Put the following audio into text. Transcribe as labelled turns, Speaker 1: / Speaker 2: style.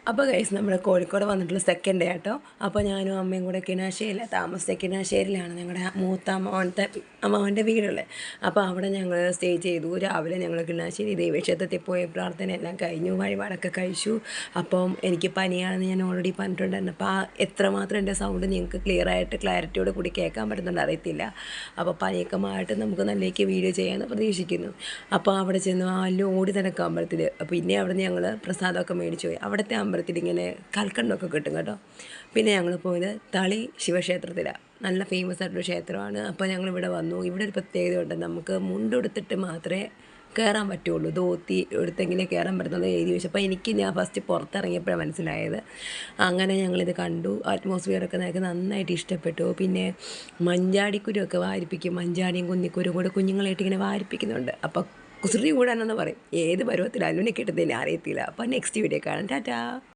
Speaker 1: അപ്പോൾ ഗൈസ് നമ്മുടെ കോഴിക്കോട് വന്നിട്ടുള്ള സെക്കൻഡ് ഡേ കേട്ടോ. അപ്പോൾ ഞാനും അമ്മയും കൂടെ കിണാശ്ശേരിയിലാണ് താമസിച്ചത്. കിണാശ്ശേരിയിലാണ് ഞങ്ങളുടെ മൂത്ത അമ്മാവൻ്റെ വീടുള്ളത്. അപ്പോൾ അവിടെ ഞങ്ങൾ സ്റ്റേ ചെയ്തു. രാവിലെ ഞങ്ങൾ കിണാശ്ശേരി ദേവീക്ഷേത്രത്തിൽ പോയി പ്രാർത്ഥനയെല്ലാം കഴിഞ്ഞു, വഴിപാടൊക്കെ കഴിച്ചു. അപ്പം എനിക്ക് പനിയാണെന്ന് ഞാൻ ഓൾറെഡി പറഞ്ഞിട്ടുണ്ടായിരുന്നു. അപ്പോൾ എത്രമാത്രം എൻ്റെ സൗണ്ട് നിങ്ങൾക്ക് ക്ലാരിറ്റിയോട് കൂടി കേൾക്കാൻ പറ്റുന്നുണ്ട് അറിയത്തില്ല. അപ്പോൾ പനിയൊക്കെ മാറിയിട്ട് നമുക്ക് നല്ലേക്ക് വീഡിയോ ചെയ്യാമെന്ന് പ്രതീക്ഷിക്കുന്നു. അപ്പോൾ അവിടെ ചെന്ന് ഓടി നടക്കുക അമ്പലത്തിൽ. പിന്നെ അവിടെ നിന്ന് ഞങ്ങൾ പ്രസാദമൊക്കെ മേടിച്ചു പോയി. അവിടുത്തെ അമ്പലത്തിൽ ഇങ്ങനെ കൽക്കണ്ടമൊക്കെ കിട്ടും കേട്ടോ. പിന്നെ ഞങ്ങൾ പോയത് തളി ശിവക്ഷേത്രത്തിലാണ്. നല്ല ഫേമസ് ആയിട്ടൊരു ക്ഷേത്രമാണ്. അപ്പോൾ ഞങ്ങളിവിടെ വന്നു. ഇവിടെ ഒരു പ്രത്യേകത ഉണ്ട്, നമുക്ക് മുണ്ടെടുത്തിട്ട് മാത്രമേ കയറാൻ പറ്റുള്ളൂ, ധോത്തി എടുത്തെങ്കിലേ കയറാൻ പറ്റുന്നത് എഴുതി വെച്ചു. അപ്പോൾ ഞാൻ ഫസ്റ്റ് പുറത്തിറങ്ങിയപ്പോഴാണ് മനസ്സിലായത്. അങ്ങനെ ഞങ്ങളിത് കണ്ടു. അറ്റ്മോസ്ഫിയറൊക്കെ എനിക്ക് നന്നായിട്ട് ഇഷ്ടപ്പെട്ടു. പിന്നെ മഞ്ചാടിക്കുരുവൊക്കെ വാരിപ്പിക്കും, മഞ്ചാടിയും കുന്നിക്കുരും കൂടെ കുഞ്ഞുങ്ങളായിട്ട് ഇങ്ങനെ വാരിപ്പിക്കുന്നുണ്ട്. അപ്പോൾ കുസൃതി കൂടാനെന്ന് പറയും. ഏത് പരുവത്തിൽ അനുവിനെ കിട്ടുന്നതിന് അറിയത്തില്ല. അപ്പോൾ നെക്സ്റ്റ് വീഡിയോ കാണാം. ടാറ്റാ.